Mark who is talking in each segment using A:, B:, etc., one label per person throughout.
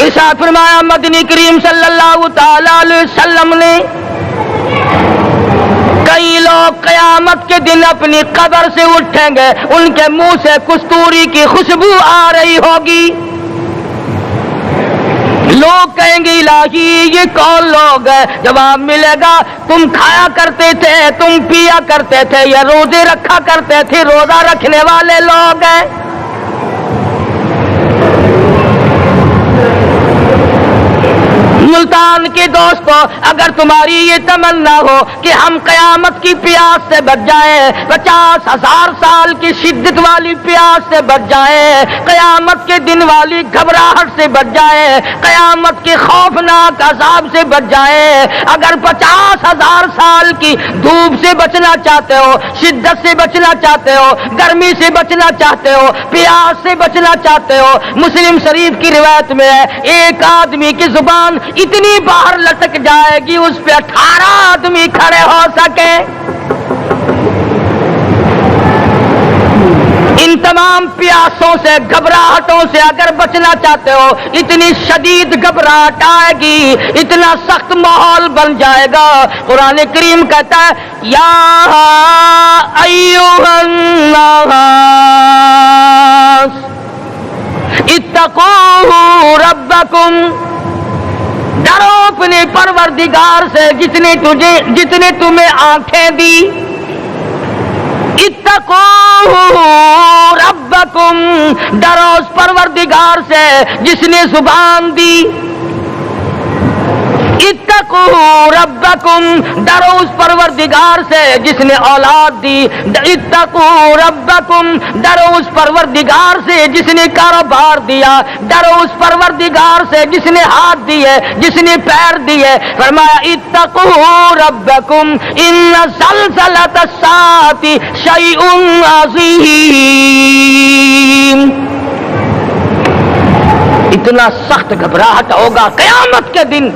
A: ارشاد فرمایا مدنی کریم صلی اللہ تعالی علیہ وسلم نے کئی لوگ قیامت کے دن اپنی قبر سے اٹھیں گے، ان کے منہ سے کستوری کی خوشبو آ رہی ہوگی، لوگ کہیں گے الہی یہ کون لوگ ہیں؟ جواب ملے گا تم کھایا کرتے تھے، تم پیا کرتے تھے، یا روزے رکھا کرتے تھے، روزہ رکھنے والے لوگ ہیں۔ ملتان کے دوستو، اگر تمہاری یہ تمنا ہو کہ ہم قیامت کی پیاس سے بچ جائیں، 50,000 سال کی شدت والی پیاس سے بچ جائیں، قیامت کے دن والی گھبراہٹ سے بچ جائیں، قیامت کے خوفناک عذاب سے بچ جائیں، اگر 50,000 سال کی دھوپ سے بچنا چاہتے ہو، شدت سے بچنا چاہتے ہو، گرمی سے بچنا چاہتے ہو، پیاس سے بچنا چاہتے ہو، مسلم شریف کی روایت میں ہے ایک آدمی کی زبان اتنی باہر لٹک جائے گی اس پہ 18 آدمی کھڑے ہو سکے۔ ان تمام پیاسوں سے، گھبراہٹوں سے اگر بچنا چاہتے ہو، اتنی شدید گھبراہٹ آئے گی، اتنا سخت ماحول بن جائے گا۔ قرآن کریم کہتا ہے یا ایھا الناس اتقوا ربکم، ڈرو اپنے پروردگار سے جس نے تمہیں آنکھیں دی، اتقوا ربکم، ڈرو اس پروردگار سے جس نے زبان دی، اتقوا ربکم، ڈرو اس پروردگار سے جس نے اولاد دی، اتقوا ربکم، ڈرو اس پروردگار سے جس نے کاروبار دیا، ڈرو اس پروردگار سے جس نے ہاتھ دیے، جس نے پیر دیے۔ فرمایا اتقوا ربکم ان زلزلۃ الساعۃ شیء عظیم، اتنا سخت گھبراہٹ ہوگا قیامت کے دن۔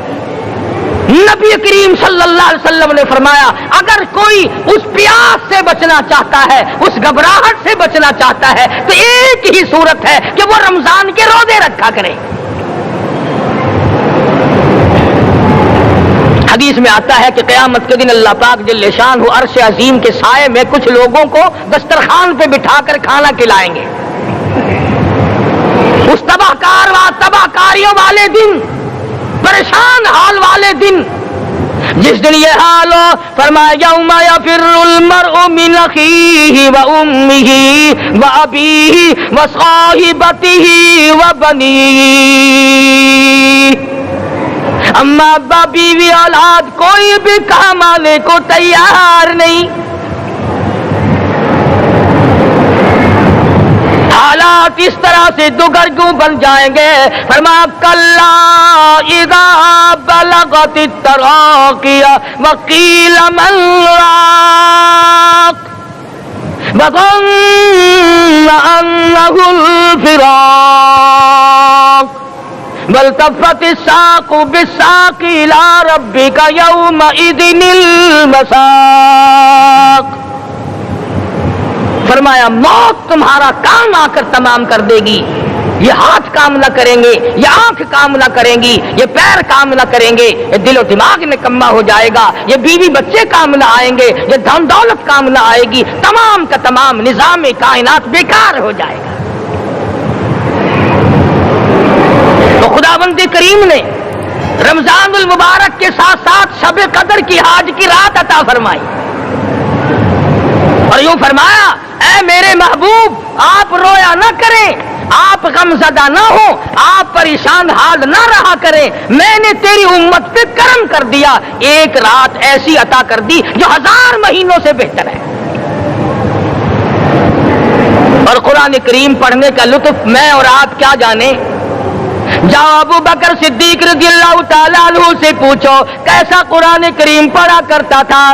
A: نبی کریم صلی اللہ علیہ وسلم نے فرمایا اگر کوئی اس پیاس سے بچنا چاہتا ہے، اس گھبراہٹ سے بچنا چاہتا ہے، تو ایک ہی صورت ہے کہ وہ رمضان کے روزے رکھا کرے۔ حدیث میں آتا ہے کہ قیامت کے دن اللہ پاک جل شان ہو عرش عظیم کے سائے میں کچھ لوگوں کو دسترخوان پہ بٹھا کر کھانا کھلائیں گے۔ اس تباہ کاریوں والے دن، پریشان حال والے دن، جس دن یہ حال ہو، فرمایا یوم یفر المرء من اخیہ و امہ و ابیہ و صاحبتہ و بنیہ، اما ابا بیوی اولاد کوئی بھی کام آنے کو تیار نہیں۔ حالات اس طرح سے دگرگوں بن جائیں گے۔ فرمایا کلا اذا بلغت التراقی وقیل من راق وظن انہ الفراق والتفت الساق بالساق الى ربک یومئذ المساق۔ فرمایا موت تمہارا کام آ کر تمام کر دے گی، یہ ہاتھ کام نہ کریں گے، یہ آنکھ کام نہ کریں گی، یہ پیر کام نہ کریں گے، یہ دل و دماغ نکما ہو جائے گا، یہ بیوی بچے کام نہ آئیں گے، یہ دھن دولت کام نہ آئے گی، تمام کا تمام نظام کائنات بیکار ہو جائے گا۔ تو خداوند کریم نے رمضان المبارک کے ساتھ ساتھ شب قدر کی حاج کی رات عطا فرمائی اور یوں فرمایا اے میرے محبوب آپ رویا نہ کریں، آپ غم زدہ نہ ہو، آپ پریشان حال نہ رہا کریں، میں نے تیری امت پہ کرم کر دیا، ایک رات ایسی عطا کر دی جو 1000 مہینوں سے بہتر ہے۔ اور قرآن کریم پڑھنے کا لطف میں اور آپ کیا جانے۔ جاؤ ابو بکر صدیق رضی اللہ تعالیٰ عنہ سے پوچھو کیسا قرآن کریم پڑھا کرتا تھا۔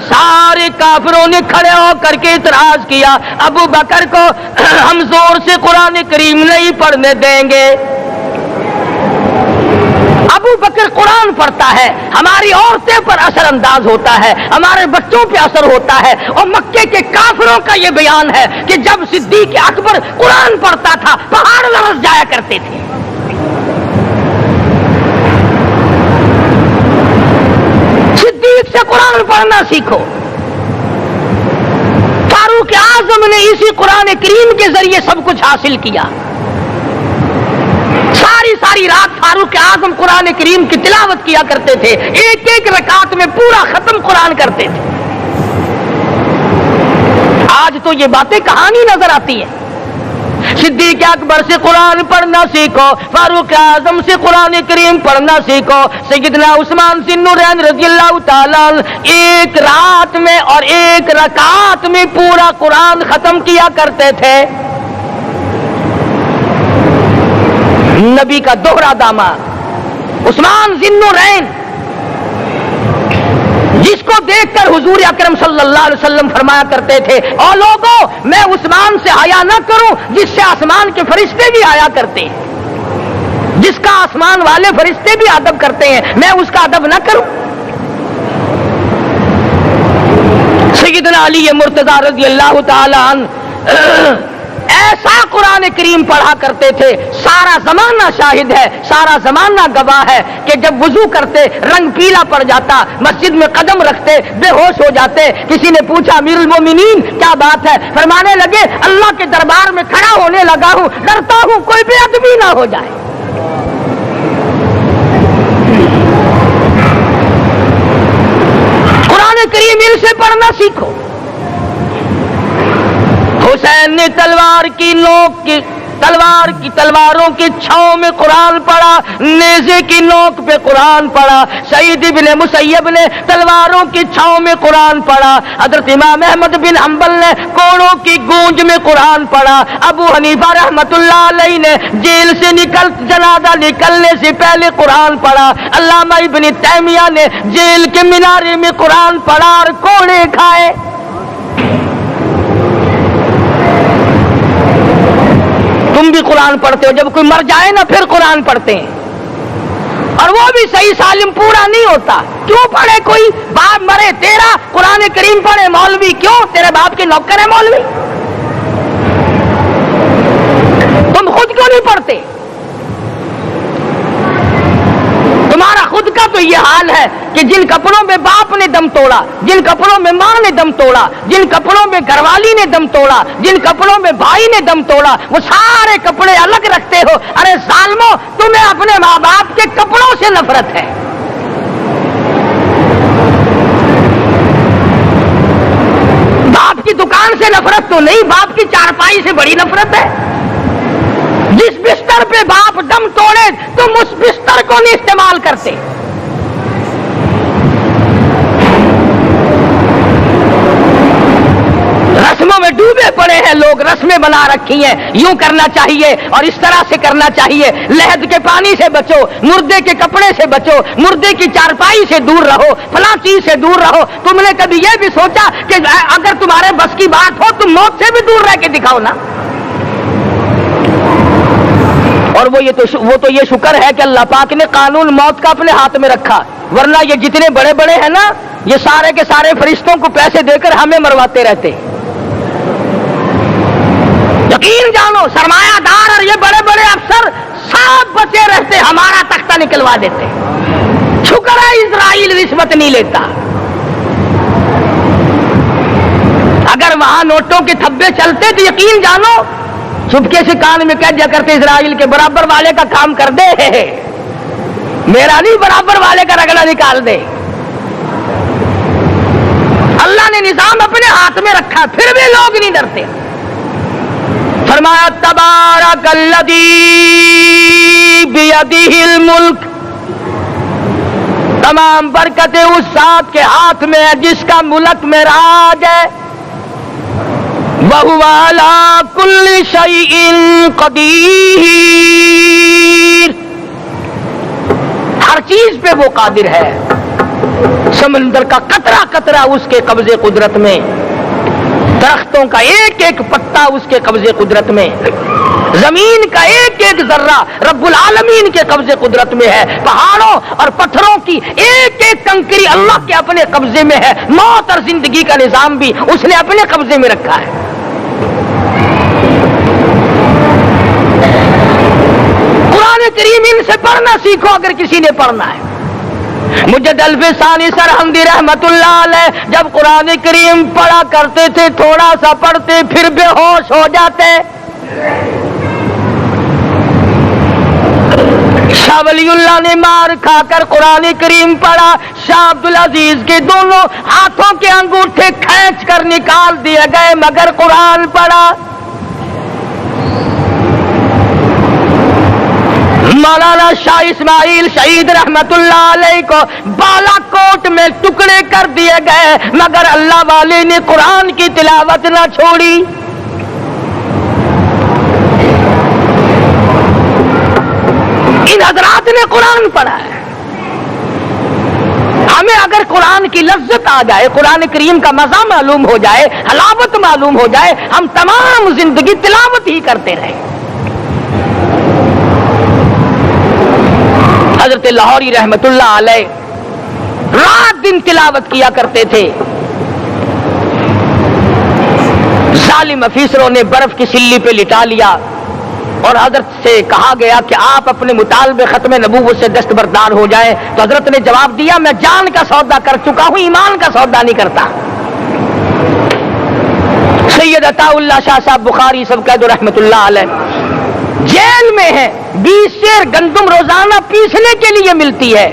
A: سارے کافروں نے کھڑے ہو کر کے اعتراض کیا ابو بکر کو ہم زور سے قرآن کریم نہیں پڑھنے دیں گے۔ ابو بکر قرآن پڑھتا ہے، ہماری عورتیں پر اثر انداز ہوتا ہے، ہمارے بچوں پہ اثر ہوتا ہے، اور مکے کے کافروں کا یہ بیان ہے کہ جب صدیق اکبر قرآن پڑھتا تھا پہاڑ لرز جایا کرتے تھے۔ پڑھنا سیکھو. فاروق اعظم نے اسی قرآن کریم کے ذریعے سب کچھ حاصل کیا. ساری رات فاروق اعظم قرآن کریم کی تلاوت کیا کرتے تھے, ایک ایک رکعت میں پورا ختم قرآن کرتے تھے. آج تو یہ باتیں کہانی نظر آتی ہیں. صدیق اکبر سے قرآن پڑھنا سیکھو, فاروق اعظم سے قرآن کریم پڑھنا سیکھو. سیدنا عثمان ذی النورین رضی اللہ تعالیٰ ایک رات میں اور ایک رکعت میں پورا قرآن ختم کیا کرتے تھے. نبی کا دوہرا داماد عثمان ذی النورین, جس کو دیکھ کر حضور اکرم صلی اللہ علیہ وسلم فرمایا کرتے تھے, اور لوگوں میں عثمان سے حیا نہ کروں جس سے آسمان کے فرشتے بھی حیا کرتے ہیں, جس کا آسمان والے فرشتے بھی ادب کرتے ہیں, میں اس کا ادب نہ کروں. سیدنا علی مرتضیٰ رضی اللہ تعالیٰ عنہ ایسا قرآن کریم پڑھا کرتے تھے, سارا زمانہ شاہد ہے, سارا زمانہ گواہ ہے کہ جب وضو کرتے رنگ پیلا پڑ جاتا, مسجد میں قدم رکھتے بے ہوش ہو جاتے. کسی نے پوچھا امیر المومنین کیا بات ہے؟ فرمانے لگے اللہ کے دربار میں کھڑا ہونے لگا ہوں, ڈرتا ہوں کوئی بے ادبی نہ ہو جائے. قرآن کریم ان سے پڑھنا سیکھو. حسین نے تلواروں کی چھاؤں میں قرآن پڑھا, نیزے کی نوک پہ قرآن پڑھا. سعید بن مسیب نے تلواروں کی چھاؤں میں قرآن پڑھا. حضرت امام احمد بن حنبل نے کوڑوں کی گونج میں قرآن پڑھا. ابو حنیفہ رحمت اللہ علیہ نے جیل سے جنازہ نکلنے سے پہلے قرآن پڑھا. علامہ ابن تیمیہ نے جیل کے مینارے میں قرآن پڑھا اور کوڑے کھائے. تم بھی قرآن پڑھتے ہو, جب کوئی مر جائے نا پھر قرآن پڑھتے ہیں, اور وہ بھی صحیح سالم پورا نہیں ہوتا. کیوں پڑھے؟ کوئی باپ مرے تیرا قرآن کریم پڑھے مولوی, کیوں؟ تیرے باپ کے نوکر ہے مولوی. تم خود کیوں نہیں پڑھتے؟ تمہارا خود کا تو یہ حال ہے کہ جن کپڑوں میں باپ نے دم توڑا, جن کپڑوں میں ماں نے دم توڑا, جن کپڑوں میں گھر والی نے دم توڑا, جن کپڑوں میں بھائی نے دم توڑا, وہ سارے کپڑے الگ رکھتے ہو. ارے ظالمو, تمہیں اپنے ماں باپ کے کپڑوں سے نفرت ہے. باپ کی دکان سے نفرت تو نہیں, باپ کی چارپائی سے بڑی نفرت ہے. جس بستر پہ باپ دم توڑے تم اس بستر کو نہیں استعمال کرتے. رسموں میں ڈوبے پڑے ہیں لوگ, رسمیں بنا رکھی ہیں, یوں کرنا چاہیے اور اس طرح سے کرنا چاہیے. لہد کے پانی سے بچو, مردے کے کپڑے سے بچو, مردے کی چارپائی سے دور رہو, فلاں چیز سے دور رہو. تم نے کبھی یہ بھی سوچا کہ اگر تمہارے بس کی بات ہو تم موت سے بھی دور رہ کے دکھاؤ نا. اور وہ تو یہ شکر ہے کہ اللہ پاک نے قانون موت کا اپنے ہاتھ میں رکھا, ورنہ یہ جتنے بڑے بڑے ہیں نا, یہ سارے کے سارے فرشتوں کو پیسے دے کر ہمیں مرواتے رہتے. یقین جانو, سرمایہ دار اور یہ بڑے بڑے افسر سب بچے رہتے, ہمارا تختہ نکلوا دیتے. شکر ہے اسرائیل رشوت نہیں لیتا. اگر وہاں نوٹوں کے تھبے چلتے تو یقین جانو چپکے سے کان میں کہہ دیا کرتے اسرائیل کے برابر والے کا کام کر دے, میرا نہیں برابر والے کا رگڑا نکال دے. اللہ نے نظام اپنے ہاتھ میں رکھا, پھر بھی لوگ نہیں ڈرتے. فرمایا تبارک الذی بیدہ الملک, تمام برکتیں اس ذات کے ہاتھ میں ہے جس کا ملک میں راج ہے. وَهُوَ عَلَى كُلِّ شَيْءٍ قَدِيرٌ, ہر چیز پہ وہ قادر ہے. سمندر کا قطرہ قطرہ اس کے قبضے قدرت میں, درختوں کا ایک ایک پتا اس کے قبضے قدرت میں, زمین کا ایک ایک ذرہ رب العالمین کے قبضے قدرت میں ہے. پہاڑوں اور پتھروں کی ایک ایک کنکری اللہ کے اپنے قبضے میں ہے. موت اور زندگی کا نظام بھی اس نے اپنے قبضے میں رکھا ہے. قرآن کریم ان سے پڑھنا سیکھو اگر کسی نے پڑھنا ہے. مجد الفسانی سرہندی رحمت اللہ علیہ جب قرآن کریم پڑھا کرتے تھے تھوڑا سا پڑھتے پھر بے ہوش ہو جاتے. شاہ ولی اللہ نے مار کھا کر قرآن کریم پڑھا. شاہ عبدالعزیز کے دونوں ہاتھوں کے انگوٹھے کھینچ کر نکال دیے گئے مگر قرآن پڑھا. مولانا شاہ اسماعیل شہید رحمت اللہ علیہ کو بالا کوٹ میں ٹکڑے کر دیے گئے مگر اللہ والے نے قرآن کی تلاوت نہ چھوڑی. ان حضرات نے قرآن پڑھا ہے. ہمیں اگر قرآن کی لذت آ جائے, قرآن کریم کا مزہ معلوم ہو جائے, حلاوت معلوم ہو جائے, ہم تمام زندگی تلاوت ہی کرتے رہیں. حضرت لاہوری رحمت اللہ علیہ رات دن تلاوت کیا کرتے تھے. ظالم افیسروں نے برف کی سلی پہ لٹا لیا اور حضرت سے کہا گیا کہ آپ اپنے مطالبے ختم نبوت سے دستبردار ہو جائیں. تو حضرت نے جواب دیا میں جان کا سودا کر چکا ہوں, ایمان کا سودا نہیں کرتا. سید عطا اللہ شاہ صاحب بخاری سب قید رحمت اللہ علیہ جیل میں ہے. 20 سیر گندم روزانہ پیسنے کے لیے ملتی ہے.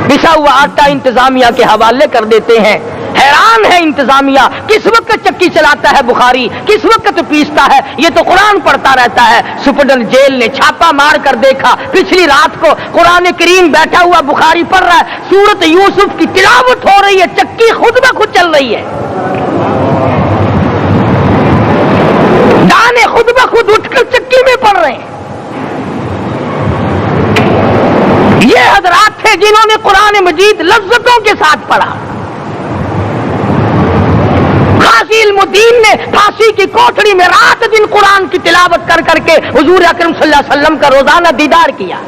A: پسا ہوا آٹا انتظامیہ کے حوالے کر دیتے ہیں. حیران ہے انتظامیہ, کس وقت چکی چلاتا ہے بخاری, کس وقت پیستا ہے, یہ تو قرآن پڑھتا رہتا ہے. سپرڈنٹ جیل نے چھاپا مار کر دیکھا, پچھلی رات کو قرآن کریم بیٹھا ہوا بخاری پڑھ رہا ہے, سورت یوسف کی تلاوت ہو رہی ہے, چکی خود بخود چل رہی ہے, دانے خود بخود اٹھ کر چکی میں پڑھ رہے ہیں. یہ حضرات تھے جنہوں نے قرآن مجید لذتوں کے ساتھ پڑھا. غازی المدین نے پھانسی کی کوٹڑی میں رات دن قرآن کی تلاوت کر کر کے حضور اکرم صلی اللہ علیہ وسلم کا روزانہ دیدار کیا.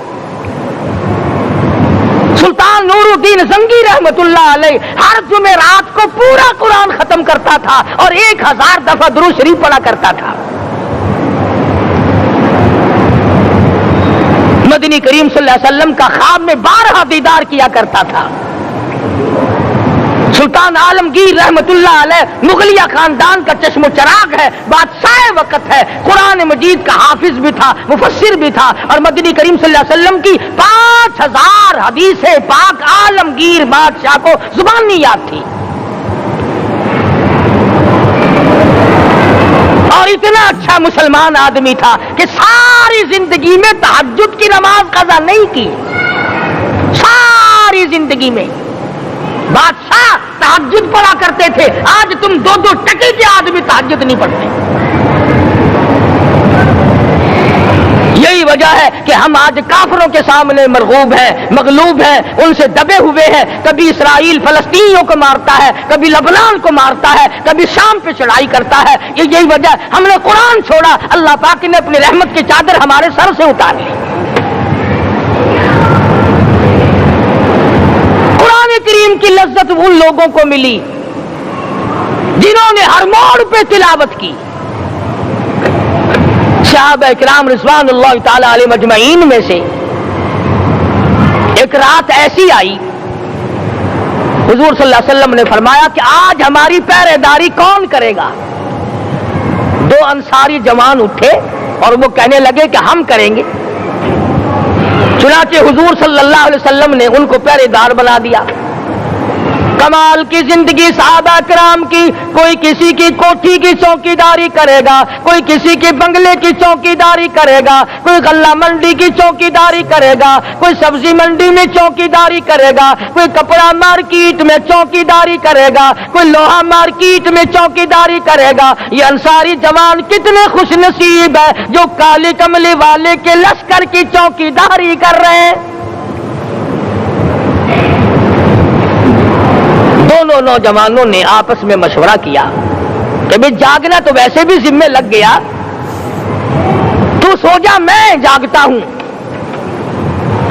A: سلطان نور الدین زنگی رحمت اللہ علیہ ہر جمعرات کو پورا قرآن ختم کرتا تھا اور 1000 دفعہ درود شریف پڑھا کرتا تھا. مدنی کریم صلی اللہ علیہ وسلم کا خواب میں 12 دیدار کیا کرتا تھا. سلطان عالمگیر رحمت اللہ علیہ مغلیہ خاندان کا چشم و چراغ ہے, بادشاہ وقت ہے, قرآن مجید کا حافظ بھی تھا, مفسر بھی تھا, اور مدنی کریم صلی اللہ علیہ وسلم کی 5000 حدیث پاک عالمگیر بادشاہ کو زبانی یاد تھی. اور اتنا اچھا مسلمان آدمی تھا کہ ساری زندگی میں تہجد کی نماز قضا نہیں کی. ساری زندگی میں بادشاہ تہجد پڑھا کرتے تھے. آج تم 2 ٹکے کے آدمی تہجد نہیں پڑھتے. یہی وجہ ہے کہ ہم آج کافروں کے سامنے مرغوب ہیں, مغلوب ہیں, ان سے دبے ہوئے ہیں. کبھی اسرائیل فلسطینیوں کو مارتا ہے, کبھی لبنان کو مارتا ہے, کبھی شام پہ چڑھائی کرتا ہے. یہی وجہ ہے ہم نے قرآن چھوڑا, اللہ پاک نے اپنی رحمت کی چادر ہمارے سر سے اتار لی. قرآن کریم کی لذت ان لوگوں کو ملی جنہوں نے ہر موڑ پہ تلاوت کی. صحابہ اکرام رضوان اللہ تعالی علیہ مجمعین میں سے ایک رات ایسی آئی, حضور صلی اللہ علیہ وسلم نے فرمایا کہ آج ہماری پہرے داری کون کرے گا. 2 انصاری جوان اٹھے اور وہ کہنے لگے کہ ہم کریں گے. چنانچہ حضور صلی اللہ علیہ وسلم نے ان کو پہرے دار بنا دیا. کمال کی زندگی صحابہ کرام کی. کوئی کسی کی کوٹھی کی چوکیداری کرے گا, کوئی کسی کے بنگلے کی چوکیداری کرے گا, کوئی غلہ منڈی کی چوکیداری کرے گا, کوئی سبزی منڈی میں چوکیداری کرے گا, کوئی کپڑا مارکیٹ میں چوکیداری کرے گا, کوئی لوہا مارکیٹ میں چوکیداری کرے گا. یہ انصاری جوان کتنے خوش نصیب ہے جو کالی کملی والے کے لشکر کی چوکیداری کر رہے ہیں. دونوں نوجوانوں نے آپس میں مشورہ کیا کہ بھئی جاگنا تو ویسے بھی ذمہ لگ گیا, تو سو جا میں جاگتا ہوں.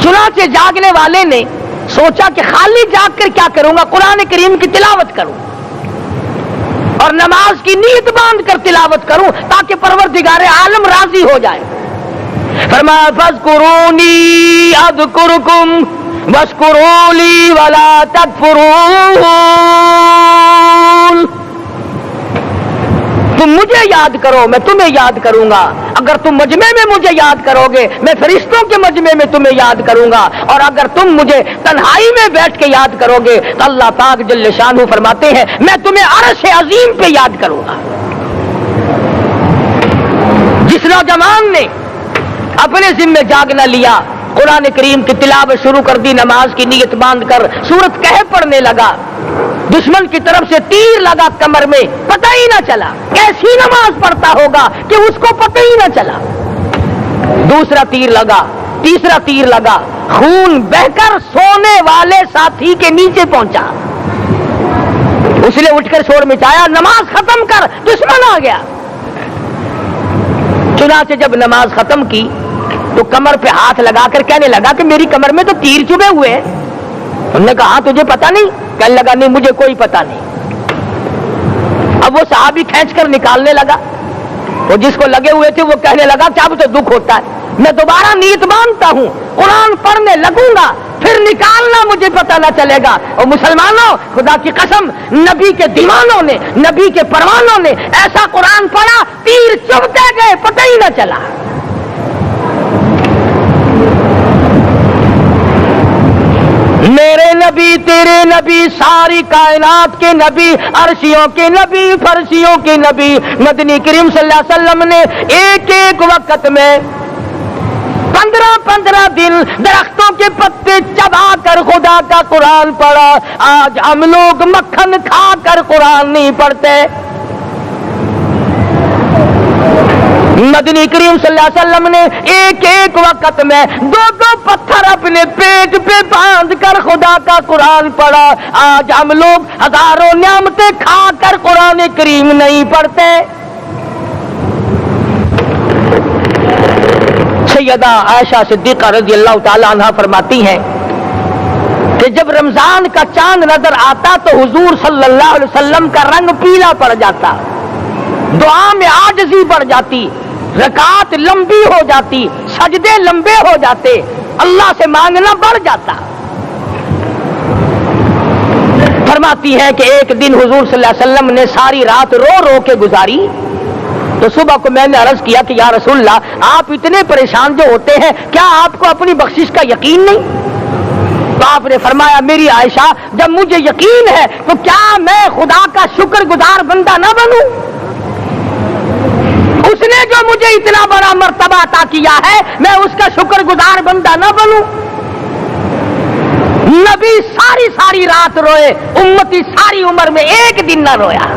A: چنانچہ جاگنے والے نے سوچا کہ خالی جاگ کر کیا کروں گا, قرآن کریم کی تلاوت کروں اور نماز کی نیت باندھ کر تلاوت کروں تاکہ پروردگار عالم راضی ہو جائے. فرمایا فاذکرونی اذکرکم وَاشْكُرُوا لِي وَلَا تَكْفُرُونَ، تم مجھے یاد کرو میں تمہیں یاد کروں گا، اگر تم مجمع میں مجھے یاد کرو گے میں فرشتوں کے مجمع میں تمہیں یاد کروں گا، اور اگر تم مجھے تنہائی میں بیٹھ کے یاد کرو گے تو اللہ پاک جل شانہ فرماتے ہیں میں تمہیں عرش عظیم پہ یاد کروں گا۔ جس نوجوان نے اپنے ذمہ جاگنا لیا، قرآن کریم کی تلاوت شروع کر دی، نماز کی نیت باندھ کر سورت کہف پڑھنے لگا، دشمن کی طرف سے تیر لگا کمر میں، پتہ ہی نہ چلا کیسی نماز پڑھتا ہوگا کہ اس کو پتہ ہی نہ چلا، دوسرا تیر لگا، تیسرا تیر لگا، خون بہ کر سونے والے ساتھی کے نیچے پہنچا، اس نے اٹھ کر شور مچایا نماز ختم کر دشمن آ گیا۔ چنانچہ جب نماز ختم کی تو کمر پہ ہاتھ لگا کر کہنے لگا کہ میری کمر میں تو تیر چبھے ہوئے ہیں۔ انہوں نے کہا تجھے پتا نہیں؟ کہنے لگا نہیں مجھے کوئی پتا نہیں۔ اب وہ صحابی کھینچ کر نکالنے لگا، وہ جس کو لگے ہوئے تھے وہ کہنے لگا کہ اب تو دکھ ہوتا ہے، میں دوبارہ نیت باندھتا ہوں، قرآن پڑھنے لگوں گا، پھر نکالنا مجھے پتہ نہ چلے گا۔ اور مسلمانوں خدا کی قسم نبی کے دیوانوں نے، نبی کے پروانوں نے ایسا قرآن پڑھا تیر چبھتے گئے پتہ ہی نہ چلا۔ میرے نبی تیرے نبی ساری کائنات کے نبی، عرشیوں کے نبی فرشیوں کے نبی مدنی کریم صلی اللہ علیہ وسلم نے ایک ایک وقت میں 15 دن درختوں کے پتے چبا کر خدا کا قرآن پڑھا۔ آج ہم لوگ مکھن کھا کر قرآن نہیں پڑھتے۔ مدنی کریم صلی اللہ علیہ وسلم نے ایک ایک وقت میں 2 پتھر اپنے پیٹ پہ باندھ کر خدا کا قرآن پڑھا۔ آج ہم لوگ ہزاروں نعمتیں کھا کر قرآن کریم نہیں پڑھتے۔ سیدہ عائشہ صدیقہ رضی اللہ تعالی عنہ فرماتی ہیں کہ جب رمضان کا چاند نظر آتا تو حضور صلی اللہ علیہ وسلم کا رنگ پیلا پڑ جاتا، دعا میں عاجزی بڑھ جاتی، رکعت لمبی ہو جاتی، سجدے لمبے ہو جاتے، اللہ سے مانگنا بڑھ جاتا۔ فرماتی ہے کہ ایک دن حضور صلی اللہ علیہ وسلم نے ساری رات رو رو کے گزاری، تو صبح کو میں نے عرض کیا کہ یا رسول اللہ آپ اتنے پریشان جو ہوتے ہیں کیا آپ کو اپنی بخشش کا یقین نہیں؟ تو آپ نے فرمایا میری عائشہ جب مجھے یقین ہے تو کیا میں خدا کا شکر گزار بندہ نہ بنوں؟ اس نے جو مجھے اتنا بڑا مرتبہ عطا کیا ہے میں اس کا شکر گزار بندہ نہ بنوں؟ نبی ساری رات روئے، امتی ساری عمر میں ایک دن نہ رویا۔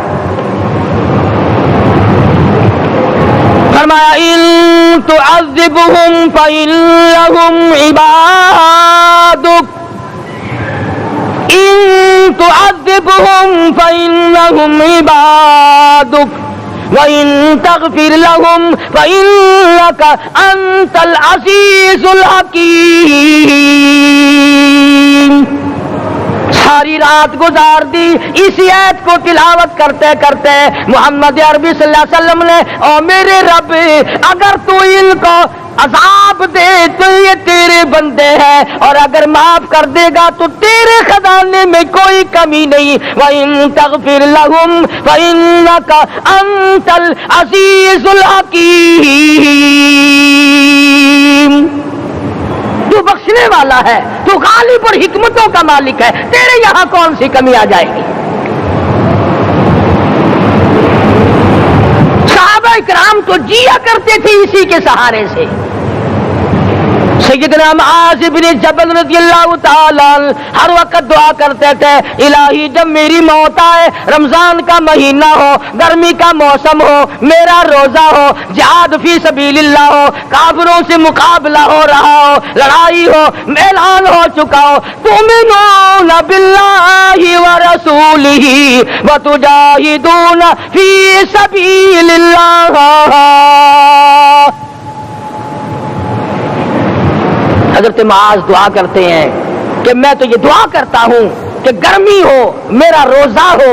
A: فرمایا ان تعذبهم فإنهم عبادك، ان تعذبهم فإنهم عبادك وَإِن تَغْفِرْ لَهُمْ فَإِنَّكَ أَنْتَ الْعَزِيزُ الْحَكِيمُ۔ ساری رات گزار دی اسی آیت کو تلاوت کرتے کرتے محمد عربی صلی اللہ علیہ وسلم نے او میرے رب اگر تو ان کو عذاب دے تو یہ تیرے بندے ہیں، اور اگر معاف کر دے گا تو تیرے خزانے میں کوئی کمی نہیں۔ وَإِن تَغْفِرْ لَهُمْ فَإِنَّكَ أَنْتَ الْعَزِيزُ الْحَكِيمُ۔ تو بخشنے والا ہے، تو غالب اور حکمتوں کا مالک ہے، تیرے یہاں کون سی کمی آ جائے گی؟ صحابہ کرام تو جیا کرتے تھے اسی کے سہارے سے۔ سیدنا معاذ بن جبل رضی اللہ تعالی ہر وقت دعا کرتے تھے الہی جب میری موت آئے، رمضان کا مہینہ ہو، گرمی کا موسم ہو، میرا روزہ ہو، جہاد فی سبیل اللہ ہو، کافروں سے مقابلہ ہو رہا ہو، لڑائی ہو، اعلان ہو چکا ہو، تؤمنون باللہ ورسولہ وتجاہدون فی سبیل اللہ۔ حضرت معاذ دعا کرتے ہیں کہ میں تو یہ دعا کرتا ہوں کہ گرمی ہو، میرا روزہ ہو،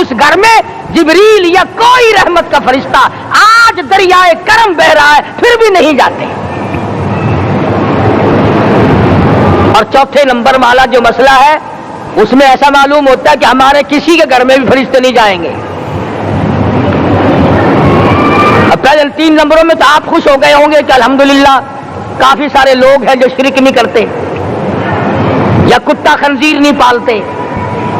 A: اس گھر میں جبریل یا کوئی رحمت کا فرشتہ آج دریائے کرم بہ رہا ہے پھر بھی نہیں جاتے. اور چوتھے نمبر والا جو مسئلہ ہے اس میں ایسا معلوم ہوتا ہے کہ ہمارے کسی کے گھر میں بھی فرشتے نہیں جائیں گے. اب پہلے 3 نمبروں میں تو آپ خوش ہو گئے ہوں گے کہ الحمدللہ کافی سارے لوگ ہیں جو شرک نہیں کرتے یا کتا خنزیر نہیں پالتے.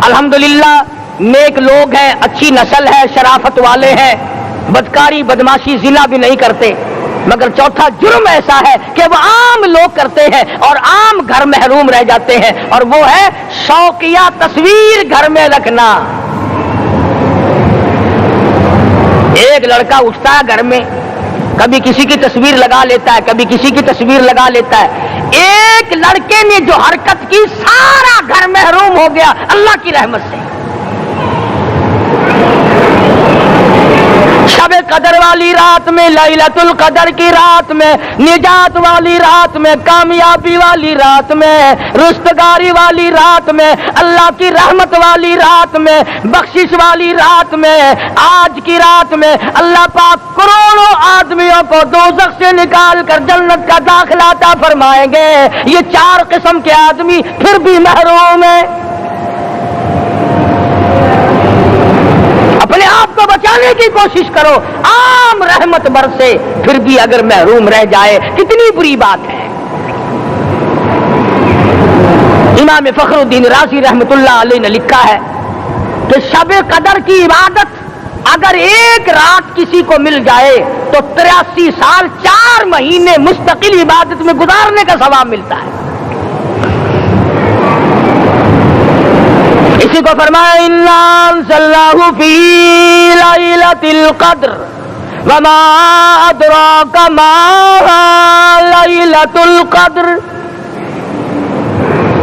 A: الحمدللہ نیک لوگ ہیں, اچھی نسل ہے, شرافت والے ہیں, بدکاری بدماشی زنا بھی نہیں کرتے. مگر چوتھا جرم ایسا ہے کہ وہ عام لوگ کرتے ہیں اور عام گھر محروم رہ جاتے ہیں, اور وہ ہے شوقیہ تصویر گھر میں رکھنا. ایک لڑکا اٹھتا ہے گھر میں, کبھی کسی کی تصویر لگا لیتا ہے, کبھی کسی کی تصویر لگا لیتا ہے. ایک لڑکے نے جو حرکت کی سارا گھر محروم ہو گیا اللہ کی رحمت سے. شب قدر والی رات میں, لیلۃ القدر کی رات میں, نجات والی رات میں, کامیابی والی رات میں, رستگاری والی رات میں, اللہ کی رحمت والی رات میں, بخشش والی رات میں, آج کی رات میں اللہ پاک کروڑوں آدمیوں کو دوزخ سے نکال کر جنت کا داخلہ عطا فرمائیں گے. یہ 4 قسم کے آدمی پھر بھی محروم ہیں. اپنے آپ کو بچانے کی کوشش کرو. عام رحمت برسے پھر بھی اگر محروم رہ جائے کتنی بری بات ہے. امام فخر الدین رازی رحمت اللہ علیہ نے لکھا ہے کہ شب قدر کی عبادت اگر ایک رات کسی کو مل جائے تو 83 سال 4 مہینے مستقل عبادت میں گزارنے کا ثواب ملتا ہے. اسی کو فرمایا اِنَّا أَنزَلْنَاهُ فِي لَيْلَةِ الْقَدْرِ وَمَا أَدْرَاكَ مَا لَيْلَةُ الْقَدْرِ.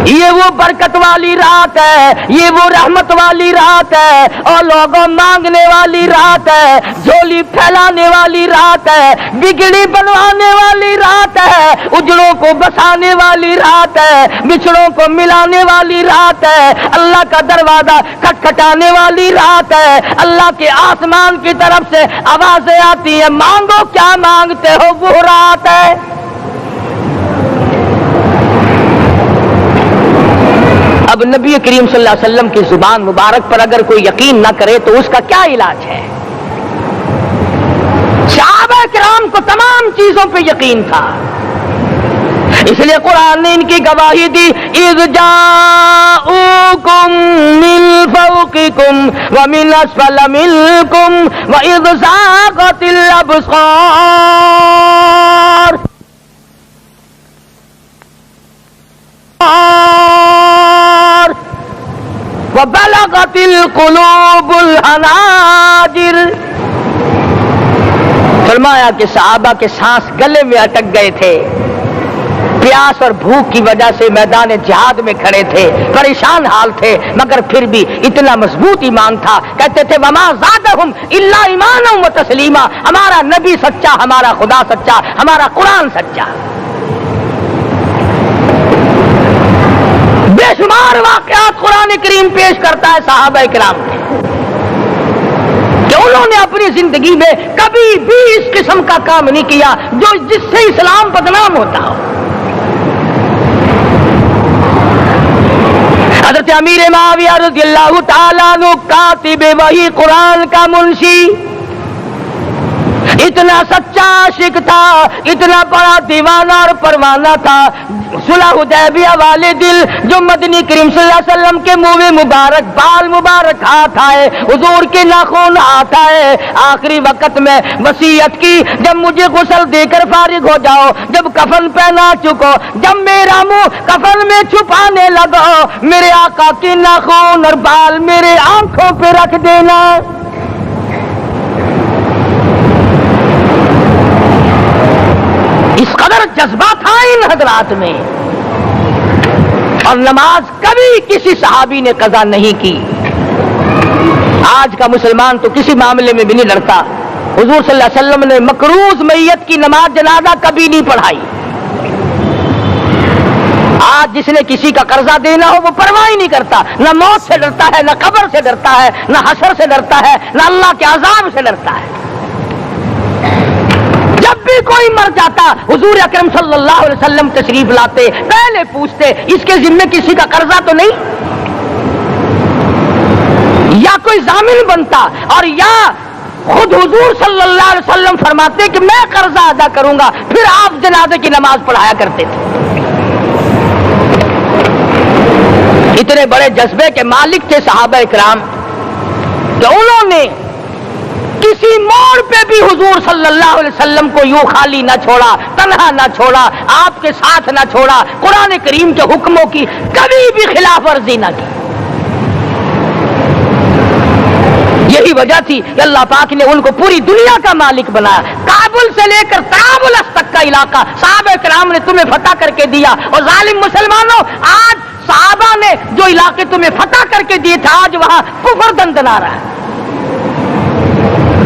A: یہ وہ برکت والی رات ہے, یہ وہ رحمت والی رات ہے, اور لوگوں مانگنے والی رات ہے, جھولی پھیلانے والی رات ہے, بگڑی بنوانے والی رات ہے, اجڑوں کو بسانے والی رات ہے, بچھڑوں کو ملانے والی رات ہے, اللہ کا دروازہ کھٹکھٹانے والی رات ہے, اللہ کے آسمان کی طرف سے آوازیں آتی ہیں مانگو کیا مانگتے ہو, وہ رات ہے. اب نبی کریم صلی اللہ علیہ وسلم کی زبان مبارک پر اگر کوئی یقین نہ کرے تو اس کا کیا علاج ہے؟ صحابہ کرام کو تمام چیزوں پہ یقین تھا, اس لیے قرآن نے ان کی گواہی دی اذ جاؤکم من فوقکم ومن اسفل منکم واذ زاغت الابصار وبلغت القلوب الحناجر. فرمایا کہ صحابہ کے سانس گلے میں اٹک گئے تھے, پیاس اور بھوک کی وجہ سے میدان جہاد میں کھڑے تھے, پریشان حال تھے, مگر پھر بھی اتنا مضبوط ایمان تھا. کہتے تھے وما زادہم الا ایمانا و تسلیما, ہمارا نبی سچا, ہمارا خدا سچا, ہمارا قرآن سچا. بے شمار واقعات قرآن کریم پیش کرتا ہے صحابہ کرام کے کہ انہوں نے اپنی زندگی میں کبھی بھی اس قسم کا کام نہیں کیا جس سے اسلام بدنام ہوتا ہو. حضرت امیر معاویہ رضی اللہ تعالیٰ عنہ کاتب وحی قرآن کا منشی اتنا سچا عاشق تھا, اتنا بڑا دیوانہ اور پروانہ تھا. صلح حدیبیہ والے دل جو مدنی کریم صلی اللہ علیہ وسلم کے منہ مبارک, بال مبارک ہاتھ آئے, حضور کے ناخن ہاتھ آئے, آخری وقت میں وصیت کی جب مجھے غسل دے کر فارغ ہو جاؤ, جب کفن پہنا چکو, جب میرا منہ کفن میں چھپانے لگو, میرے آقا کے ناخن اور بال میرے آنکھوں پہ رکھ دینا. اس قدر جذبہ تھا ان حضرات میں, اور نماز کبھی کسی صحابی نے قضا نہیں کی. آج کا مسلمان تو کسی معاملے میں بھی نہیں لڑتا. حضور صلی اللہ علیہ وسلم نے مقروض میت کی نماز جنازہ کبھی نہیں پڑھائی. آج جس نے کسی کا قرضہ دینا ہو وہ پرواہ ہی نہیں کرتا، نہ موت سے ڈرتا ہے، نہ قبر سے ڈرتا ہے، نہ حشر سے ڈرتا ہے، نہ اللہ کے عذاب سے ڈرتا ہے۔ جب بھی کوئی مر جاتا حضور اکرم صلی اللہ علیہ وسلم تشریف لاتے، پہلے پوچھتے اس کے ذمے کسی کا قرضہ تو نہیں، یا کوئی ضامن بنتا، اور یا خود حضور صلی اللہ علیہ وسلم فرماتے کہ میں قرضہ ادا کروں گا، پھر آپ جنازے کی نماز پڑھایا کرتے تھے۔ اتنے بڑے جذبے کے مالک تھے صحابہ اکرام کہ انہوں نے کسی موڑ پہ بھی حضور صلی اللہ علیہ وسلم کو یوں خالی نہ چھوڑا، تنہا نہ چھوڑا، آپ کے ساتھ نہ چھوڑا، قرآن کریم کے حکموں کی کبھی بھی خلاف ورزی نہ کی۔ یہی وجہ تھی کہ اللہ پاک نے ان کو پوری دنیا کا مالک بنایا، کابل سے لے کر طرابلس تک کا علاقہ صحابہ کرام نے تمہیں فتح کر کے دیا، اور ظالم مسلمانوں آج صحابہ نے جو علاقے تمہیں فتح کر کے دیے تھے آج وہاں کفر دندنا رہا ہے،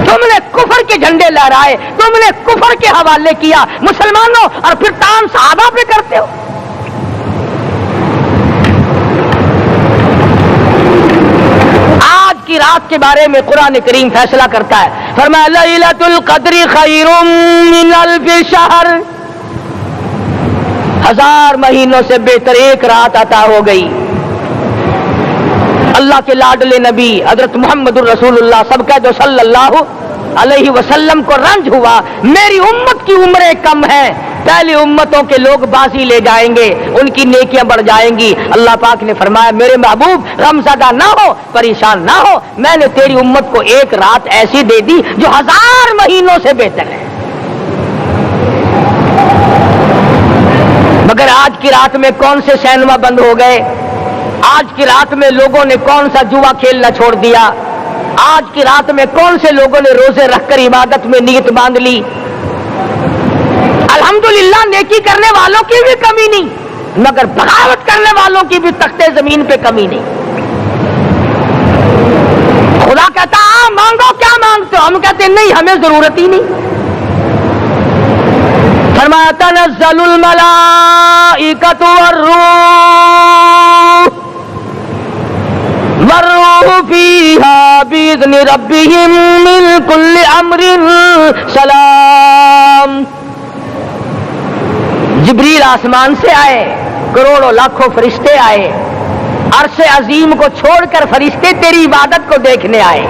A: تم نے کفر کے جھنڈے لہرائے، تم نے کفر کے حوالے کیا مسلمانوں، اور پھر تان صحابہ پہ کرتے ہو۔ آج کی رات کے بارے میں قرآن کریم فیصلہ کرتا ہے، فرمایا لیلۃ القدر خیر من الف شہر، 1000 مہینوں سے بہتر ایک رات عطا ہو گئی۔ اللہ کے لاڈلے نبی حضرت محمد الرسول اللہ سب کا جو صلی اللہ علیہ وسلم کو رنج ہوا، میری امت کی عمریں کم ہیں، پہلی امتوں کے لوگ بازی لے جائیں گے، ان کی نیکیاں بڑھ جائیں گی۔ اللہ پاک نے فرمایا میرے محبوب غمزدہ نہ ہو، پریشان نہ ہو، میں نے تیری امت کو ایک رات ایسی دے دی جو 1000 مہینوں سے بہتر ہے۔ مگر آج کی رات میں کون سے سینما بند ہو گئے، آج کی رات میں لوگوں نے کون سا جوا کھیلنا چھوڑ دیا، آج کی رات میں کون سے لوگوں نے روزے رکھ کر عبادت میں نیت باندھ لی۔ الحمدللہ نیکی کرنے والوں کی بھی کمی نہیں، مگر بغاوت کرنے والوں کی بھی تختے زمین پہ کمی نہیں۔ خدا کہتا مانگو کیا مانگتے ہو، ہم کہتے ہیں نہیں ہمیں ضرورت ہی نہیں۔ فرمایا تنزل الملائکۃ والروح فیہا بإذن ربہم من کل امر سلام۔ جبریل آسمان سے آئے، کروڑوں لاکھوں فرشتے آئے، عرش عظیم کو چھوڑ کر فرشتے تیری عبادت کو دیکھنے آئے،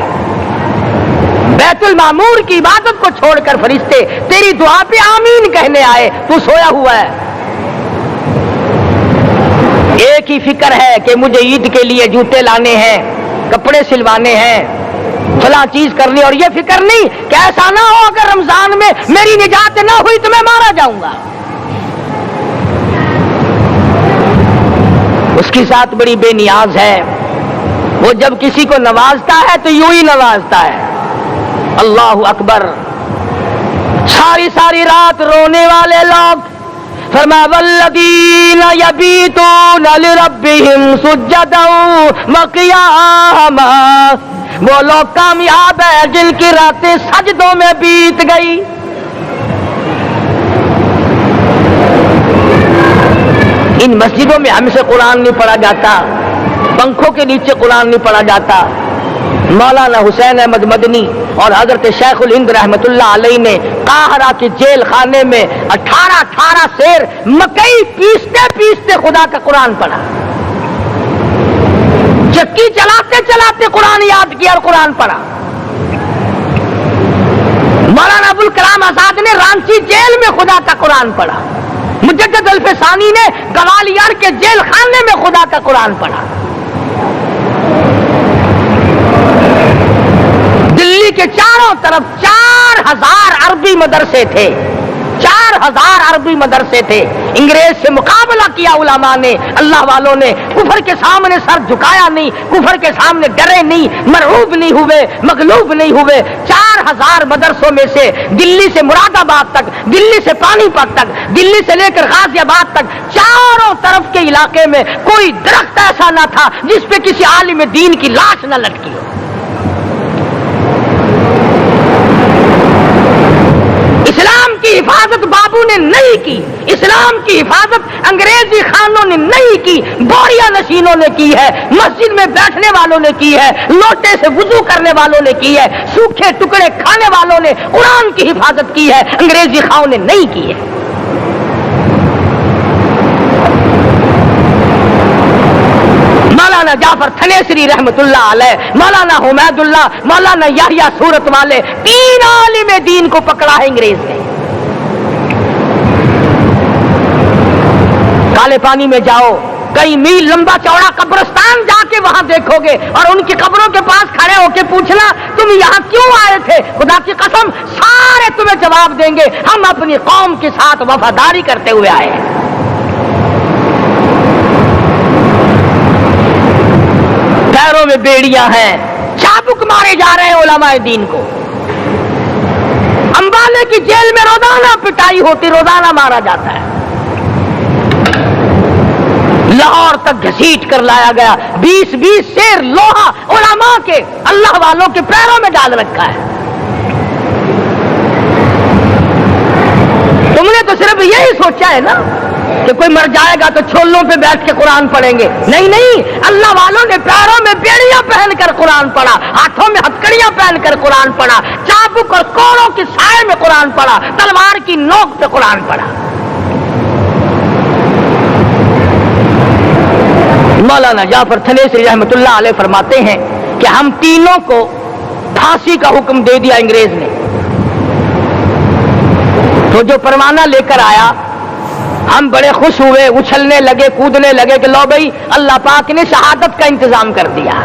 A: بیت المعمور کی عبادت کو چھوڑ کر فرشتے تیری دعا پہ آمین کہنے آئے، تو سویا ہوا ہے۔ ایک ہی فکر ہے کہ مجھے عید کے لیے جوتے لانے ہیں، کپڑے سلوانے ہیں، فلاں چیز کرنی، اور یہ فکر نہیں کہ ایسا نہ ہو اگر رمضان میں میری نجات نہ ہوئی تو میں مارا جاؤں گا۔ اس کی ذات بڑی بے نیاز ہے، وہ جب کسی کو نوازتا ہے تو یوں ہی نوازتا ہے۔ اللہ اکبر۔ ساری ساری رات رونے والے لوگ، فرمایا والذین یبیتون لربہم سجدا وقیاما، وہ لوگ کامیاب ہیں جن کی راتیں سجدوں میں بیت گئی۔ ان مسجدوں میں ہم سے قرآن نہیں پڑھا جاتا، پنکھوں کے نیچے قرآن نہیں پڑھا جاتا۔ مولانا حسین احمد مدنی اور حضرت شیخ الہند رحمت اللہ علیہ نے قاہرہ کے جیل خانے میں 18 سیر مکئی پیستے پیستے خدا کا قرآن پڑھا، چکی چلاتے چلاتے قرآن یاد کیا اور قرآن پڑھا۔ مولانا ابوالکلام آزاد نے رانچی جیل میں خدا کا قرآن پڑھا، مجدد الفسانی نے گوالیار کے جیل خانے میں خدا کا قرآن پڑھا۔ دلی کے چاروں طرف 4000 عربی مدرسے تھے، 4000 عربی مدرسے تھے۔ انگریز سے مقابلہ کیا علماء نے، اللہ والوں نے، کفر کے سامنے سر جھکایا نہیں، کفر کے سامنے ڈرے نہیں، مرعوب نہیں ہوئے، مغلوب نہیں ہوئے۔ 4000 مدرسوں میں سے دلی سے مراد آباد تک، دلی سے پانی پت تک، دلی سے لے کر غازی آباد تک، چاروں طرف کے علاقے میں کوئی درخت ایسا نہ تھا جس پہ کسی عالم دین کی لاش نہ لٹکی ہو۔ اسلام کی کی حفاظت بابو نے نہیں کی، اسلام کی حفاظت انگریزی خانوں نے نہیں کی، بوریا نشینوں نے کی ہے، مسجد میں بیٹھنے والوں نے کی ہے، لوٹے سے وضو کرنے والوں نے کی ہے، سوکھے ٹکڑے کھانے والوں نے قرآن کی حفاظت کی ہے، انگریزی خانوں نے نہیں کی ہے۔ مولانا جعفر تھنیسری رحمت اللہ علیہ، مولانا حمید اللہ، مولانا یحییٰ صورت والے، 3 عالم دین کو پکڑا ہے انگریز نے۔ کالے پانی میں جاؤ، کئی میل لمبا چوڑا قبرستان جا کے وہاں دیکھو گے اور ان کی قبروں کے پاس کھڑے ہو کے پوچھنا تم یہاں کیوں آئے تھے، خدا کی قسم سارے تمہیں جواب دیں گے ہم اپنی قوم کے ساتھ وفاداری کرتے ہوئے آئے ہیں۔ پیروں میں بیڑیاں ہیں، چابک مارے جا رہے ہیں علماء دین کو، امبالے کی جیل میں روزانہ پٹائی ہوتی، روزانہ مارا جاتا ہے، لاہور تک گھسیٹ کر لایا گیا، 20 سیر لوہا علماء کے اللہ والوں کے پیروں میں ڈال رکھا ہے۔ تم نے تو صرف یہی سوچا ہے نا کہ کوئی مر جائے گا تو چھولوں پہ بیٹھ کے قرآن پڑھیں گے، نہیں نہیں، اللہ والوں نے پیروں میں بیڑیاں پہن کر قرآن پڑھا، ہاتھوں میں ہتکڑیاں پہن کر قرآن پڑھا، چابک اور کوڑوں کی سائے میں قرآن پڑھا، تلوار کی نوک پہ قرآن پڑھا۔ مولانا جعفر تھنیسری رحمت اللہ علیہ فرماتے ہیں کہ ہم تینوں کو پھانسی کا حکم دے دیا انگریز نے، تو جو پروانہ لے کر آیا ہم بڑے خوش ہوئے، اچھلنے لگے، کودنے لگے کہ لو بھائی اللہ پاک نے شہادت کا انتظام کر دیا۔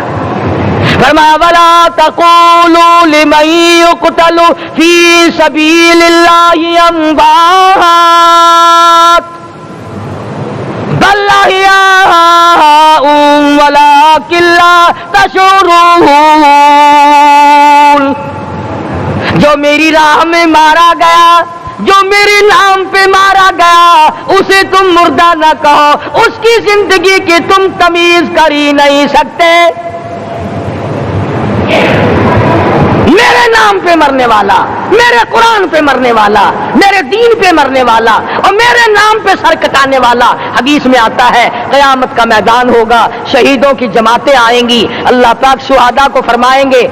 A: فرمایا وَلَا تَقُولُوا لِمَن يُقْتَلُ فِي سَبِيلِ اللَّهِ أَمْوَاتٌ بَلْ أَحْيَاءٌ وَلَٰكِن لَّا تَشْعُرُونَ۔ جو میری راہ میں مارا گیا، جو میرے نام پہ مارا گیا، اسے تم مردہ نہ کہو، اس کی زندگی کی تم تمیز کر ہی نہیں سکتے۔ میرے نام پہ مرنے والا، میرے قرآن پہ مرنے والا، میرے دین پہ مرنے والا اور میرے نام پہ سر کٹانے والا، حدیث میں آتا ہے قیامت کا میدان ہوگا، شہیدوں کی جماعتیں آئیں گی، اللہ پاک شہداء کو فرمائیں گے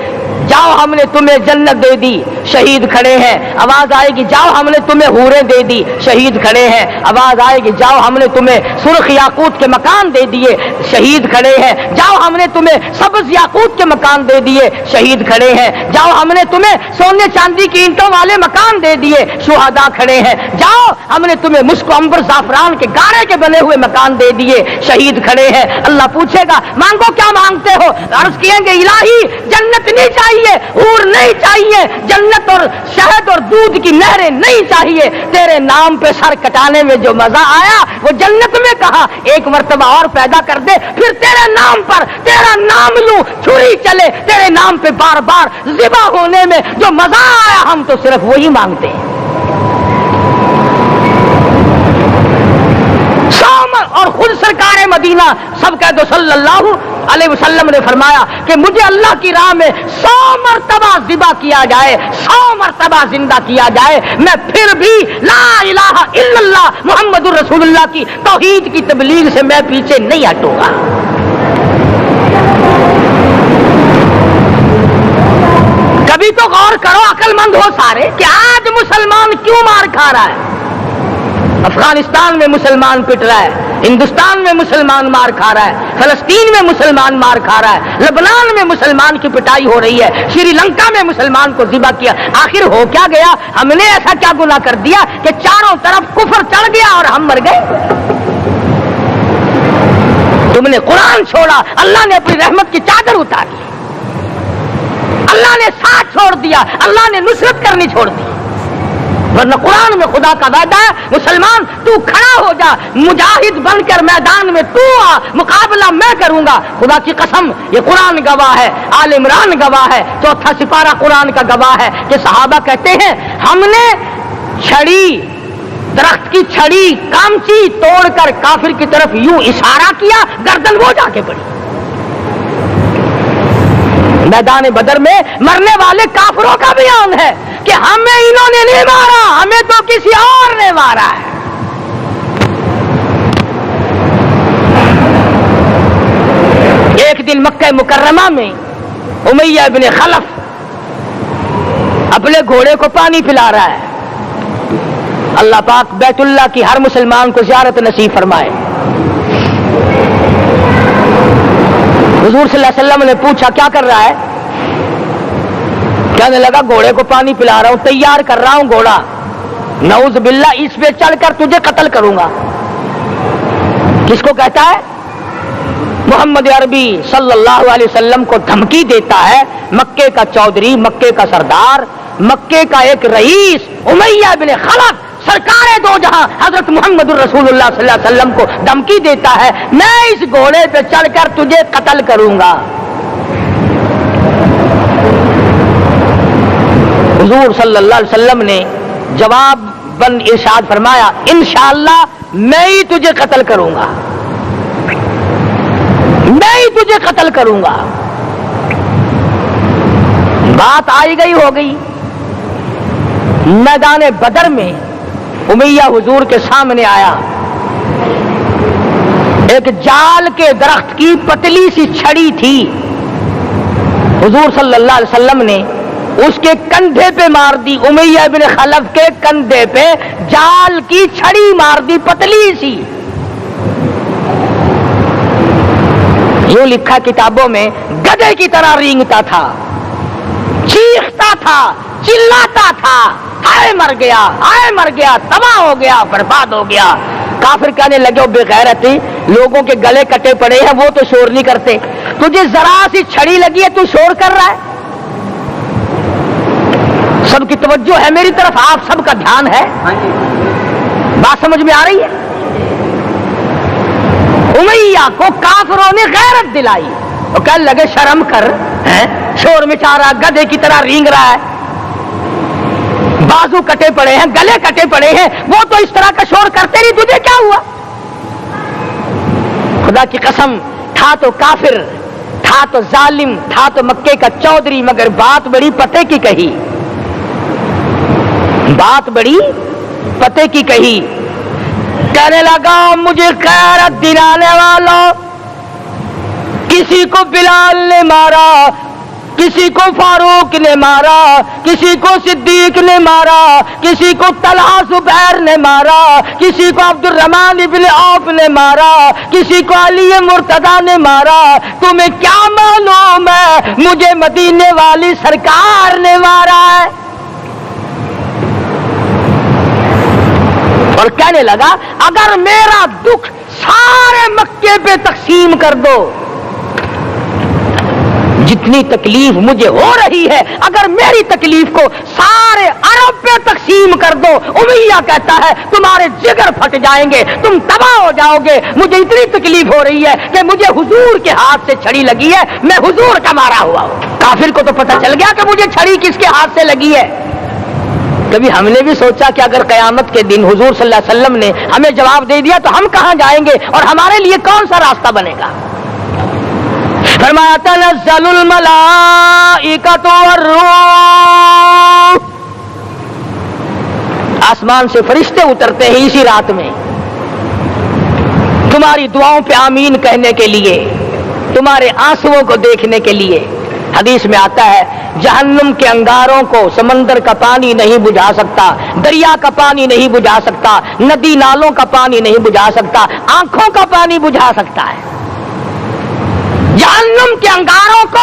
A: جاؤ ہم نے تمہیں جنت دے دی، شہید کھڑے ہیں، آواز آئے گی جاؤ ہم نے تمہیں حوریں دے دی، شہید کھڑے ہیں، آواز آئے گی جاؤ ہم نے تمہیں سرخ یاقوت کے مکان دے دیے، شہید کھڑے ہیں، جاؤ ہم نے تمہیں سبز یاقوت کے مکان دے دیے، شہید کھڑے ہیں، جاؤ ہم نے تمہیں سونے چاندی کی اینٹوں والے مکان دے دیے، شہداء کھڑے ہیں، جاؤ ہم نے تمہیں مشک و عنبر زعفران کے گارے کے بنے ہوئے مکان دے دیے، شہید کھڑے ہیں۔ اللہ پوچھے گا مانگو کیا مانگتے ہو، عرض کہیں گے الہی جنت نہیں چاہیے، حور نہیں چاہیے، جنت اور شہد اور دودھ کی نہریں نہیں چاہیے، تیرے نام پہ سر کٹانے میں جو مزہ آیا وہ جنت میں کہا، ایک مرتبہ اور پیدا کر دے، پھر تیرے نام پر تیرا نام لوں، چھری چلے تیرے نام پہ بار بار ذبح ہونے میں جو مزہ آیا، ہم تو صرف وہی مانگتے ہیں۔ اور خود سرکار مدینہ سب کہہ دو صلی اللہ علیہ وسلم نے فرمایا کہ مجھے اللہ کی راہ میں 100 مرتبہ ذبح کیا جائے، 100 مرتبہ زندہ کیا جائے، میں پھر بھی لا الہ الا اللہ محمد الرسول اللہ کی توحید کی تبلیغ سے میں پیچھے نہیں ہٹوں گا۔ کبھی تو غور کرو، عقل مند ہو سارے، کہ آج مسلمان کیوں مار کھا رہا ہے؟ افغانستان میں مسلمان پٹ رہا ہے، ہندوستان میں مسلمان مار کھا رہا ہے، فلسطین میں مسلمان مار کھا رہا ہے، لبنان میں مسلمان کی پٹائی ہو رہی ہے، شری لنکا میں مسلمان کو ذبح کیا، آخر ہو کیا گیا؟ ہم نے ایسا کیا گناہ کر دیا کہ چاروں طرف کفر چڑھ گیا اور ہم مر گئے؟ تم نے قرآن چھوڑا، اللہ نے اپنی رحمت کی چادر اتاری، اللہ نے ساتھ چھوڑ دیا، اللہ نے نصرت کرنی چھوڑ دی، ورنہ قرآن میں خدا کا وعدہ ہے مسلمان تو کھڑا ہو جا، مجاہد بن کر میدان میں تو آ، مقابلہ میں کروں گا، خدا کی قسم یہ قرآن گواہ ہے، آل عمران گواہ ہے، 4 سپارہ قرآن کا گواہ ہے کہ صحابہ کہتے ہیں ہم نے چھڑی، درخت کی چھڑی کامچی توڑ کر کافر کی طرف یوں اشارہ کیا، گردن وہ جا کے پڑی۔ میدان بدر میں مرنے والے کافروں کا بیان ہے، کہ ہمیں انہوں نے نہیں مارا، ہمیں تو کسی اور نے مارا ہے۔ ایک دن مکہ مکرمہ میں امیہ ابن خلف اپنے گھوڑے کو پانی پلا رہا ہے۔ اللہ پاک بیت اللہ کی ہر مسلمان کو زیارت نصیب فرمائے۔ حضور صلی اللہ علیہ وسلم نے پوچھا کیا کر رہا ہے؟ کہنے لگا گھوڑے کو پانی پلا رہا ہوں، تیار کر رہا ہوں گھوڑا، نعوذ باللہ اس پہ چڑھ کر تجھے قتل کروں گا۔ کس کو کہتا ہے؟ محمد عربی صلی اللہ علیہ وسلم کو دھمکی دیتا ہے مکے کا چودھری، مکے کا سردار، مکے کا ایک رئیس امیہ بن خلف، سرکار دو جہاں حضرت محمد الرسول اللہ صلی اللہ علیہ وسلم کو دھمکی دیتا ہے میں اس گھوڑے پہ چڑھ کر تجھے قتل کروں گا۔ حضور صلی اللہ علیہ وسلم نے جواب بن ارشاد فرمایا انشاءاللہ میں ہی تجھے قتل کروں گا، میں ہی تجھے قتل کروں گا۔ بات آئی گئی ہو گئی۔ میدان بدر میں امیہ حضور کے سامنے آیا، ایک جال کے درخت کی پتلی سی چھڑی تھی، حضور صلی اللہ علیہ وسلم نے اس کے کندھے پہ مار دی، امیہ بن خلف کے کندھے پہ جال کی چھڑی مار دی پتلی سی۔ یوں لکھا کتابوں میں گدھے کی طرح رینگتا تھا، چیختا تھا، چلاتا تھا، ہائے مر گیا، ہائے مر گیا، تباہ ہو گیا، برباد ہو گیا۔ کافر کہنے لگے بے غیرتی، لوگوں کے گلے کٹے پڑے ہیں وہ تو شور نہیں کرتے، تجھے ذرا سی چھڑی لگی ہے تو شور کر رہا ہے۔ سب کی توجہ ہے میری طرف، آپ سب کا دھیان ہے، بات سمجھ میں آ رہی ہے؟ امیہ کو کافروں نے غیرت دلائی، وہ کہنے لگے شرم کر، شور مچا رہا، گدھے کی طرح رینگ رہا ہے، بازو کٹے پڑے ہیں، گلے کٹے پڑے ہیں، وہ تو اس طرح کا شور کرتے نہیں، تجھے کیا ہوا؟ خدا کی قسم، تھا تو کافر، تھا تو ظالم، تھا تو مکے کا چودھری، مگر بات بڑی پتے کی کہی، بات بڑی پتے کی کہی۔ کہنے لگا مجھے غیرت دلانے والوں، کسی کو بلال نے مارا، کسی کو فاروق نے مارا، کسی کو صدیق نے مارا، کسی کو طلحہ زبیر نے مارا، کسی کو عبد الرحمن ابن عوف نے مارا، کسی کو علی مرتضی نے مارا، تمہیں کیا معلوم ہے مجھے مدینے والی سرکار نے مارا ہے؟ اور کہنے لگا اگر میرا دکھ سارے مکے پہ تقسیم کر دو، جتنی تکلیف مجھے ہو رہی ہے اگر میری تکلیف کو سارے عرب پہ تقسیم کر دو، امیہ کہتا ہے تمہارے جگر پھٹ جائیں گے، تم تباہ ہو جاؤ گے، مجھے اتنی تکلیف ہو رہی ہے کہ مجھے حضور کے ہاتھ سے چھڑی لگی ہے، میں حضور کا مارا ہوا ہوں۔ کافر کو تو پتہ چل گیا کہ مجھے چھڑی کس کے ہاتھ سے لگی ہے۔ کبھی ہم نے بھی سوچا کہ اگر قیامت کے دن حضور صلی اللہ علیہ وسلم نے ہمیں جواب دے دیا تو ہم کہاں جائیں گے اور ہمارے لیے کون سا راستہ بنے گا؟ فرمایا تنزل الملائکۃ والروح، آسمان سے فرشتے اترتے ہیں اسی رات میں تمہاری دعاؤں پہ آمین کہنے کے لیے، تمہارے آنسوؤں کو دیکھنے کے لیے۔ حدیث میں آتا ہے جہنم کے انگاروں کو سمندر کا پانی نہیں بجھا سکتا، دریا کا پانی نہیں بجھا سکتا، ندی نالوں کا پانی نہیں بجھا سکتا، آنکھوں کا پانی بجھا سکتا ہے۔ جہنم کے انگاروں کو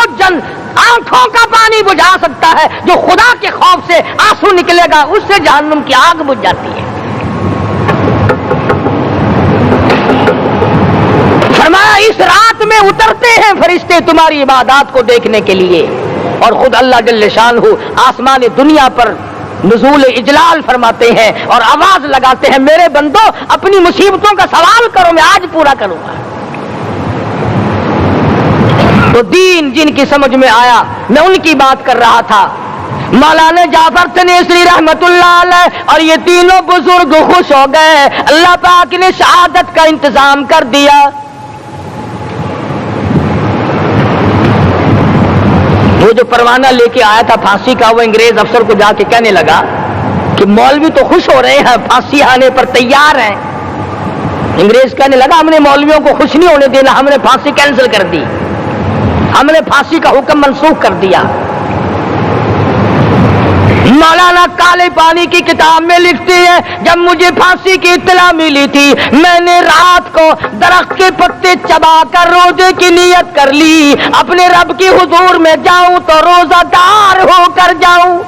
A: آنکھوں کا پانی بجھا سکتا ہے، جو خدا کے خوف سے آنسو نکلے گا اس سے جہنم کی آگ بجھ جاتی ہے۔ فرمایا اس رات میں اترتے ہیں فرشتے تمہاری عبادات کو دیکھنے کے لیے، اور خود اللہ جل شانہ آسمان دنیا پر نزول اجلال فرماتے ہیں اور آواز لگاتے ہیں میرے بندو اپنی مصیبتوں کا سوال کرو، میں آج پورا کروں گا۔ تو دین جن کی سمجھ میں آیا میں ان کی بات کر رہا تھا، مولانا جعفر تنیسری رحمت اللہ علیہ اور یہ تینوں بزرگ خوش ہو گئے، اللہ پاک نے شہادت کا انتظام کر دیا۔ وہ جو پروانہ لے کے آیا تھا پھانسی کا، وہ انگریز افسر کو جا کے کہنے لگا کہ مولوی تو خوش ہو رہے ہیں، پھانسی آنے پر تیار ہیں۔ انگریز کہنے لگا ہم نے مولویوں کو خوش نہیں ہونے دینا، ہم نے پھانسی کینسل کر دی، ہم نے پھانسی کا حکم منسوخ کر دیا۔ مولانا کالے پانی کی کتاب میں لکھتے ہیں جب مجھے پھانسی کی اطلاع ملی تھی میں نے رات کو درخت کے پتے چبا کر روزے کی نیت کر لی، اپنے رب کی حضور میں جاؤں تو روزہ دار ہو کر جاؤں۔